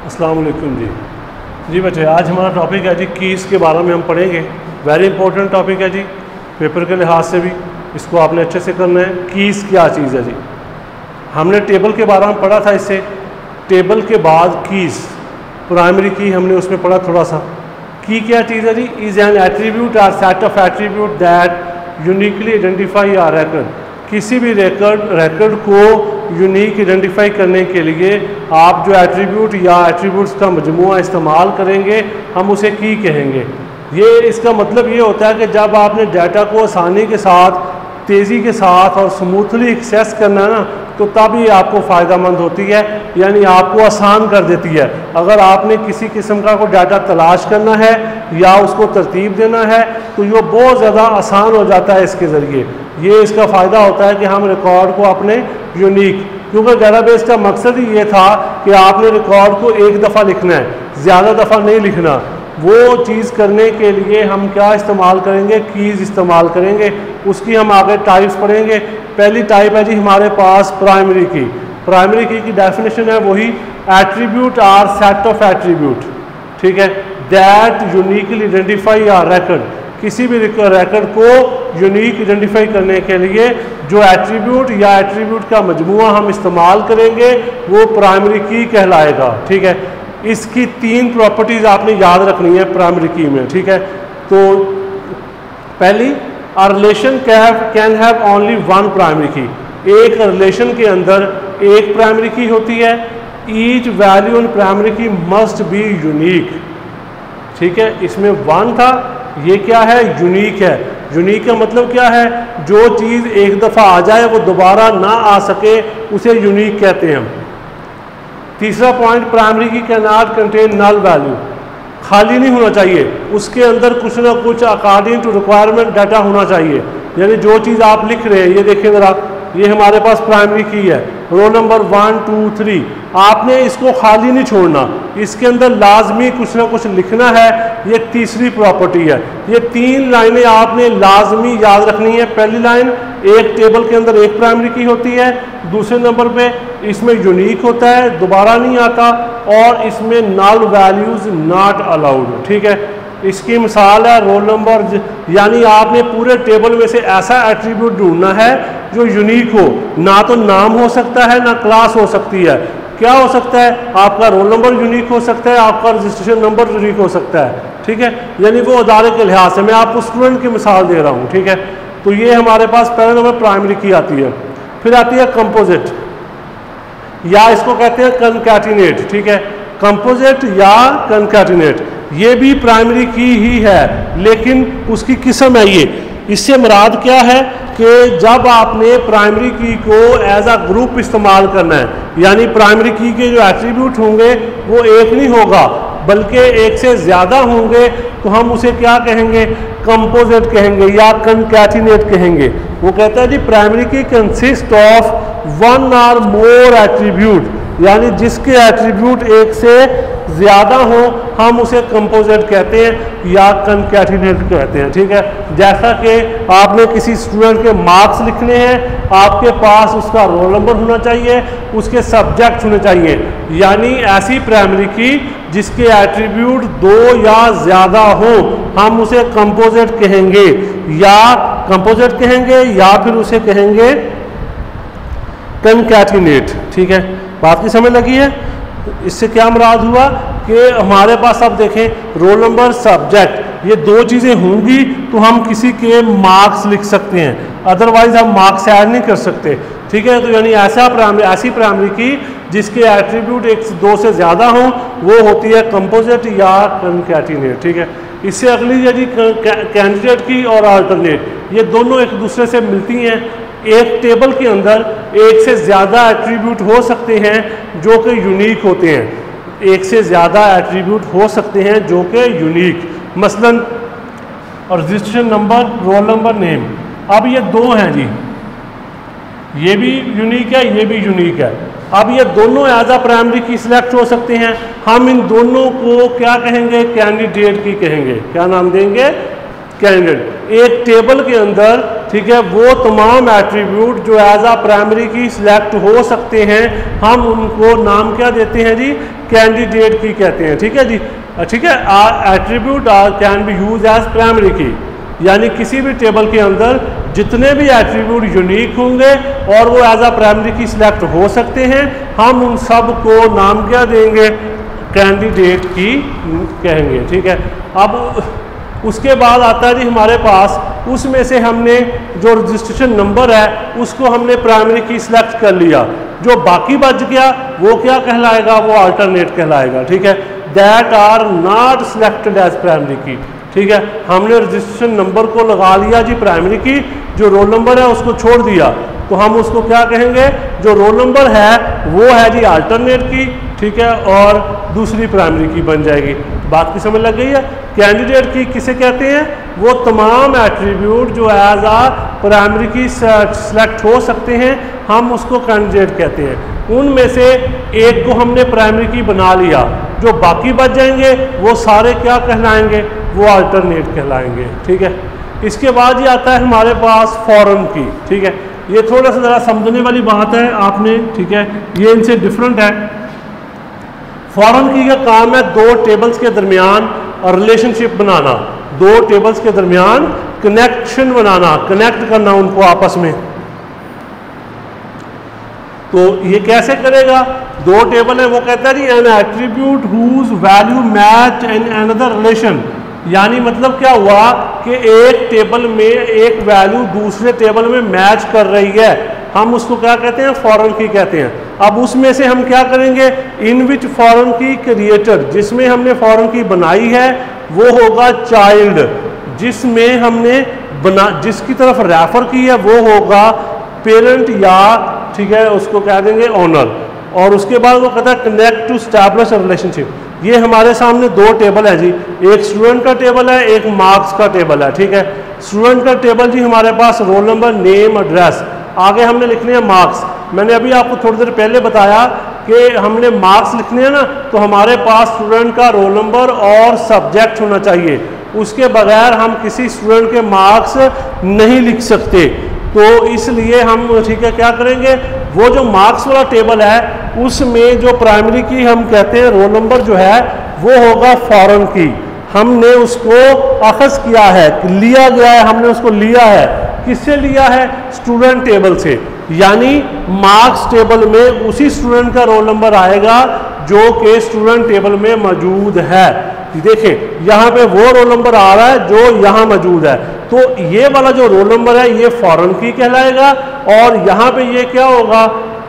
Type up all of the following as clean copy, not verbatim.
अस्सलाम वालेकुम जी बच्चे, आज हमारा टॉपिक है जी कीज़ के बारे में हम पढ़ेंगे। वेरी इंपॉर्टेंट टॉपिक है जी, पेपर के लिहाज से भी इसको आपने अच्छे से करना है। कीज़ क्या चीज़ है जी? हमने टेबल के बारे में पढ़ा था, इससे टेबल के बाद कीज़, प्राइमरी की हमने उसमें पढ़ा थोड़ा सा। की क्या चीज़ है जी? Is an attribute or set of attribute that uniquely identify are record. किसी भी रिकॉर्ड को यूनिक आइडेंटिफाई करने के लिए आप जो एट्रीब्यूट या एट्रीब्यूट्स का मजमूआ इस्तेमाल करेंगे, हम उसे की कहेंगे। ये इसका मतलब ये होता है कि जब आपने डाटा को आसानी के साथ, तेज़ी के साथ और स्मूथली एक्सेस करना है ना, तो तब ये आपको फ़ायदेमंद होती है, यानी आपको आसान कर देती है। अगर आपने किसी किस्म का कोई डाटा तलाश करना है या उसको तरतीब देना है तो ये बहुत ज़्यादा आसान हो जाता है इसके ज़रिए। ये इसका फ़ायदा होता है कि हम रिकॉर्ड को अपने यूनिक, क्योंकि डेटाबेस का मकसद ही ये था कि आपने रिकॉर्ड को एक दफ़ा लिखना है, ज़्यादा दफ़ा नहीं लिखना। वो चीज़ करने के लिए हम क्या इस्तेमाल करेंगे? कीज़ इस्तेमाल करेंगे। उसकी हम आगे टाइप्स पढ़ेंगे। पहली टाइप है जी हमारे पास primary key. Primary key definition है वही, attribute or set of attribute, ठीक है, that uniquely identify are record. किसी भी रिकॉर्ड को यूनिक आइडेंटिफाई करने के लिए जो एट्रीब्यूट या एट्रीब्यूट का मजमूआ हम इस्तेमाल करेंगे वो प्राइमरी की कहलाएगा, ठीक है। इसकी 3 प्रॉपर्टीज़ आपने याद रखनी है प्राइमरी की में, ठीक है। तो पहली, a relation can have only one primary की। एक रिलेशन के अंदर एक प्राइमरी की होती है। ईच वैल्यू इन प्राइमरी की मस्ट बी यूनिक, ठीक है। इसमें 1 था, ये क्या है? यूनिक है। यूनिक का मतलब क्या है? जो चीज़ एक दफ़ा आ जाए वो दोबारा ना आ सके, उसे यूनिक कहते हैं हम। तीसरा point, primary key can not contain null value. खाली नहीं होना चाहिए, उसके अंदर कुछ ना कुछ अकॉर्डिंग टू रिक्वायरमेंट डाटा होना चाहिए। यानी जो चीज़ आप लिख रहे हैं, ये देखें ज़रा, ये हमारे पास प्राइमरी की है, रोल नंबर 1 2 3। आपने इसको खाली नहीं छोड़ना, इसके अंदर लाजमी कुछ ना कुछ लिखना है। ये तीसरी प्रॉपर्टी है। ये 3 लाइनें आपने लाजमी याद रखनी है। पहली लाइन, एक टेबल के अंदर एक प्राइमरी की होती है। दूसरे नंबर पे इसमें यूनिक होता है, दोबारा नहीं आता, और इसमें नल वैल्यूज नॉट अलाउड, ठीक है। इसकी मिसाल है रोल नंबर, यानी आपने पूरे टेबल में से ऐसा एट्रीब्यूट ढूंढना है जो यूनिक हो। ना तो नाम हो सकता है, ना क्लास हो सकती है। क्या हो सकता है? आपका रोल नंबर यूनिक हो सकता है, आपका रजिस्ट्रेशन नंबर यूनिक हो सकता है, ठीक है। यानी वो अदारे के लिहाज से, मैं आपको स्टूडेंट की मिसाल दे रहा हूँ, ठीक है। तो ये हमारे पास पहले नंबर प्राइमरी की आती है। फिर आती है कंपोजिट, या इसको कहते हैं कनकैटिनेट, ठीक है। कंपोजिट या कनकैटिनेट, ये भी प्राइमरी की ही है, लेकिन उसकी किस्म है ये। इससे मुराद क्या है कि जब आपने प्राइमरी की को एज अ ग्रुप इस्तेमाल करना है, यानी प्राइमरी की के जो एट्रीब्यूट होंगे वो एक नहीं होगा बल्कि एक से ज़्यादा होंगे, तो हम उसे क्या कहेंगे? कंपोजिट कहेंगे या कनकैटिनेट कहेंगे। वो कहता है जी प्राइमरी की कंसिस्ट ऑफ 1 और मोर एट्रीब्यूट, यानी जिसके एट्रीब्यूट एक से ज़्यादा हो हम उसे कंपोजिट कहते हैं या कनकैटिनेट कहते हैं, ठीक है। जैसा कि आपने किसी स्टूडेंट के मार्क्स लिखने हैं, आपके पास उसका रोल नंबर होना चाहिए, उसके सब्जेक्ट होने चाहिए, यानी ऐसी प्राइमरी की जिसके एट्रीब्यूट 2 या ज़्यादा हो हम उसे कंपोजिट कहेंगे, या फिर उसे कहेंगे कनकैटिनेट, ठीक है। बात की समझ लगी है? इससे क्या मुराद हुआ कि हमारे पास अब देखें रोल नंबर, सब्जेक्ट, ये 2 चीज़ें होंगी तो हम किसी के मार्क्स लिख सकते हैं, अदरवाइज हम मार्क्स ऐड नहीं कर सकते, ठीक है। तो यानी ऐसी प्राइमरी की जिसके एट्रीब्यूट 1 से 2 से ज़्यादा हों वो होती है कंपोजिट या कनकैटिनेट, ठीक है। इससे अगली यदि कैंडिडेट की और अल्टरनेट, ये दोनों एक दूसरे से मिलती हैं। एक टेबल के अंदर एक से ज़्यादा एट्रीब्यूट हो सकते हैं जो कि यूनिक होते हैं। एक से ज़्यादा एट्रीब्यूट हो सकते हैं जो कि यूनिक, मसलन registration number, roll number, name. अब ये 2 हैं जी, ये भी यूनिक है, ये भी यूनिक है। अब ये दोनों एज अ प्राइमरी की सिलेक्ट हो सकते हैं। हम इन दोनों को क्या कहेंगे? कैंडिडेट की कहेंगे। क्या नाम देंगे? कैंडिडेट। एक टेबल के अंदर, ठीक है, वो तमाम एट्रीब्यूट जो एज आ प्राइमरी की सिलेक्ट हो सकते हैं, हम उनको नाम क्या देते हैं जी, कैंडिडेट की कहते हैं। ठीक है जी, ठीक है। Attribute can be use as primary key, यानी किसी भी टेबल के अंदर जितने भी एट्रीब्यूट यूनिक होंगे और वो एज आ प्राइमरी की सिलेक्ट हो सकते हैं, हम उन सब को नाम क्या देंगे, कैंडिडेट की कहेंगे। ठीक है। अब उसके बाद आता है जी हमारे पास, उसमें से हमने जो रजिस्ट्रेशन नंबर है उसको हमने प्राइमरी की सिलेक्ट कर लिया, जो बाकी बच गया वो क्या कहलाएगा, वो अल्टरनेट कहलाएगा। ठीक है। That are not selected as primary key. ठीक है, हमने रजिस्ट्रेशन नंबर को लगा लिया जी प्राइमरी की, जो रोल नंबर है उसको छोड़ दिया, तो हम उसको क्या कहेंगे, जो रोल नंबर है वो है जी अल्टरनेट की। ठीक है, और दूसरी प्राइमरी की बन जाएगी। बात की समझ लग गई है। कैंडिडेट की किसे कहते हैं, वो तमाम एट्रीब्यूट जो एज आ प्राइमरी की सेलेक्ट हो सकते हैं, हम उसको कैंडिडेट कहते हैं। उनमें से एक को हमने प्राइमरी की बना लिया, जो बाकी बच जाएंगे वो सारे क्या कहलाएंगे, वो अल्टरनेट कहलाएंगे। ठीक है। इसके बाद ये आता है हमारे पास फॉरेन की। ठीक है, ये थोड़ा सा ज़रा समझने वाली बात है आपने। ठीक है, ये इनसे डिफरेंट है। फॉरेन की का काम है दो टेबल्स के दरमियान रिलेशनशिप बनाना, दो टेबल्स के दरमियान कनेक्शन बनाना, कनेक्ट करना उनको आपस में। तो ये कैसे करेगा, दो टेबल है, वो कहता है जी an attribute whose value match in another relation, यानी मतलब क्या हुआ कि एक टेबल में एक वैल्यू दूसरे टेबल में मैच कर रही है, हम उसको क्या कहते हैं, फॉरेन की कहते हैं। अब उसमें से हम क्या करेंगे, इन विच फॉरेन की क्रिएटर, जिसमें हमने फॉरेन की बनाई है वो होगा चाइल्ड, जिसमें हमने जिसकी तरफ रेफर की है वो होगा पेरेंट या, ठीक है, उसको कह देंगे ओनर। और उसके बाद वो कहता है connect to establish a relationship. ये हमारे सामने दो टेबल है जी, एक स्टूडेंट का टेबल है, एक मार्क्स का टेबल है। ठीक है, स्टूडेंट का टेबल जी हमारे पास रोल नंबर, नेम, एड्रेस, आगे हमने लिखने हैं मार्क्स। मैंने अभी आपको थोड़ी देर पहले बताया कि हमने मार्क्स लिखने हैं ना, तो हमारे पास स्टूडेंट का रोल नंबर और सब्जेक्ट होना चाहिए, उसके बगैर हम किसी स्टूडेंट के मार्क्स नहीं लिख सकते। तो इसलिए हम, ठीक है, क्या करेंगे, वो जो मार्क्स वाला टेबल है उसमें जो प्राइमरी की हम कहते हैं रोल नंबर जो है वो होगा फॉरेन की, हमने उसको अखज़ किया है, लिया गया है, हमने उसको लिया है। किससे लिया है, स्टूडेंट टेबल से, यानी मार्क्स टेबल में उसी स्टूडेंट का रोल नंबर आएगा जो कि स्टूडेंट टेबल में मौजूद है। देखें यहाँ पे वो रोल नंबर आ रहा है जो यहाँ मौजूद है, तो ये वाला जो रोल नंबर है ये फॉरेन की कहलाएगा, और यहाँ पे ये क्या होगा,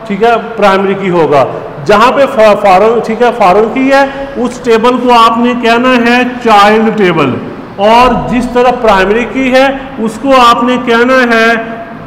ठीक है, प्राइमरी की होगा। जहाँ पे फॉरेन, ठीक है, फॉरेन की है उस टेबल को आपने कहना है चाइल्ड टेबल, और जिस तरफ प्राइमरी की है उसको आपने कहना है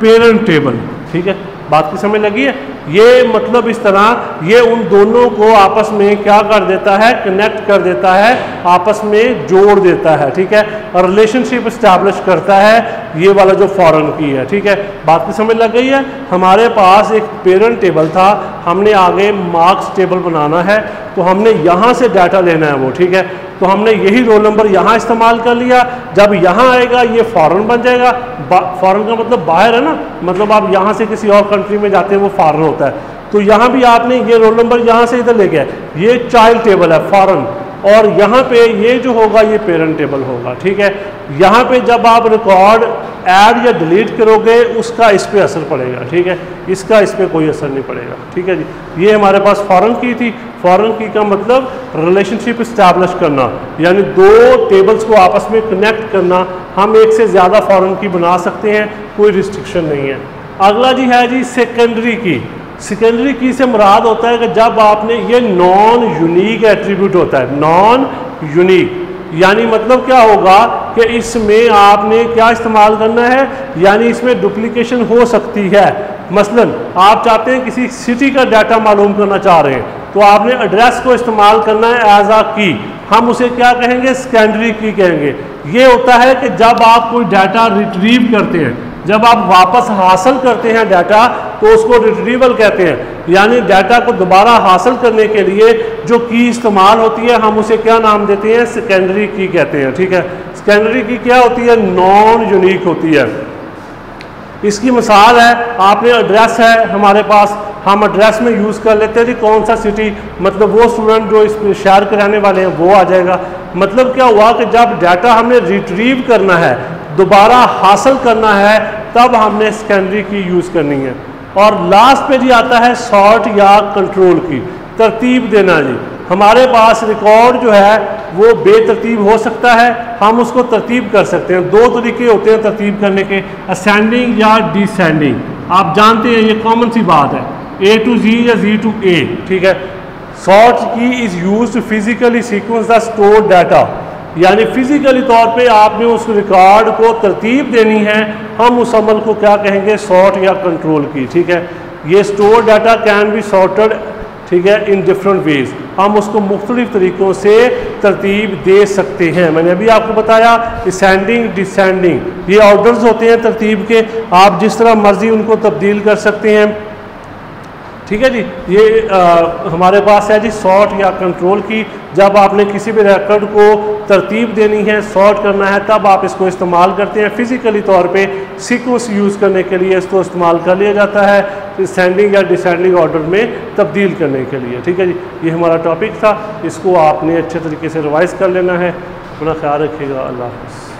पेरेंट टेबल। ठीक है, बात की समझ लगी है। ये मतलब इस तरह ये उन दोनों को आपस में क्या कर देता है, कनेक्ट कर देता है, आपस में जोड़ देता है। ठीक है, और रिलेशनशिप इस्टेब्लिश करता है, ये वाला जो फॉरेन की है। ठीक है, बात की समझ लग गई है। हमारे पास एक पेरेंट टेबल था, हमने आगे मार्क्स टेबल बनाना है, तो हमने यहाँ से डाटा लेना है वो। ठीक है, तो हमने यही रोल नंबर यहाँ इस्तेमाल कर लिया, जब यहाँ आएगा ये फॉरेन बन जाएगा। फॉरेन का मतलब बाहर है ना, मतलब आप यहाँ से किसी और कंट्री में जाते हैं वो फॉरेन होता है, तो यहाँ भी आपने ये रोल नंबर यहाँ से इधर ले गया, ये चाइल्ड टेबल है फॉरेन, और यहाँ पे ये जो होगा ये पेरेंट टेबल होगा। ठीक है, यहाँ पे जब आप रिकॉर्ड ऐड या डिलीट करोगे उसका इस पे असर पड़ेगा। ठीक है, इसका इस पे कोई असर नहीं पड़ेगा। ठीक है जी, ये हमारे पास फॉरेन की थी। फॉरेन की का मतलब रिलेशनशिप इस्टेब्लिश करना, यानी दो टेबल्स को आपस में कनेक्ट करना। हम एक से ज़्यादा फॉरेन की बना सकते हैं, कोई रिस्ट्रिक्शन नहीं है। अगला जी है जी सेकेंडरी की। सेकेंडरी की से मुराद होता है कि जब आपने, ये नॉन यूनिक एट्रीब्यूट होता है, नॉन यूनिक, यानी मतलब क्या होगा कि इसमें आपने क्या इस्तेमाल करना है, यानी इसमें डुप्लीकेशन हो सकती है। मसलन आप चाहते हैं किसी सिटी का डाटा मालूम करना चाह रहे हैं, तो आपने एड्रेस को इस्तेमाल करना है एज आ की, हम उसे क्या कहेंगे, सेकेंडरी की कहेंगे। ये होता है कि जब आप कोई डाटा रिट्रीव करते हैं, जब आप वापस हासिल करते हैं डाटा, तो उसको रिट्रीवल कहते हैं, यानी डाटा को दोबारा हासिल करने के लिए जो की इस्तेमाल होती है हम उसे क्या नाम देते हैं, सेकेंडरी की कहते हैं। ठीक है, सेकेंडरी की क्या होती है, नॉन यूनिक होती है। इसकी मिसाल है, आपने एड्रेस है हमारे पास, हम एड्रेस में यूज़ कर लेते हैं जी कौन सा सिटी, मतलब वो स्टूडेंट जो इस शहर के रहने वाले हैं वो आ जाएगा। मतलब क्या हुआ कि जब डाटा हमने रिट्रीव करना है, दोबारा हासिल करना है, तब हमने सेकेंडरी की यूज़ करनी है। और लास्ट पे जी आता है सॉर्ट या कंट्रोल की, तरतीब देना जी। हमारे पास रिकॉर्ड जो है वो बेतरतीब हो सकता है, हम उसको तरतीब कर सकते हैं। दो तरीके होते हैं तरतीब करने के, असेंडिंग या डिसेंडिंग। आप जानते हैं ये कॉमन सी बात है, A to Z या Z to A। ठीक है, sort key is use to physically sequence the stored data, यानी फिजिकली तौर पे आपने उस रिकॉर्ड को तरतीब देनी है, हम उस अमल को क्या कहेंगे, सॉर्ट या कंट्रोल की। ठीक है, ये store data can be sorted, ठीक है, इन डिफरेंट वेज, हम उसको मुख्तलिफ तरीक़ों से तरतीब दे सकते हैं। मैंने अभी आपको बताया असेंडिंग डिसेंडिंग, ये ऑर्डर्स होते हैं तरतीब के, आप जिस तरह मर्जी उनको तब्दील कर सकते हैं। ठीक है जी, ये हमारे पास है जी सॉर्ट या कंट्रोल की। जब आपने किसी भी रिकॉर्ड को तरतीब देनी है, सॉर्ट करना है, तब आप इसको इस्तेमाल करते हैं। फिजिकली तौर पे सीक्वेंस यूज़ करने के लिए इसको इस्तेमाल कर लिया जाता है असेंडिंग या डिसेंडिंग ऑर्डर में तब्दील करने के लिए। ठीक है जी, ये हमारा टॉपिक था, इसको आपने अच्छे तरीके से रिवाइज़ कर लेना है। अपना ख्याल रखिएगा, अल्लाह हाफ़िज़।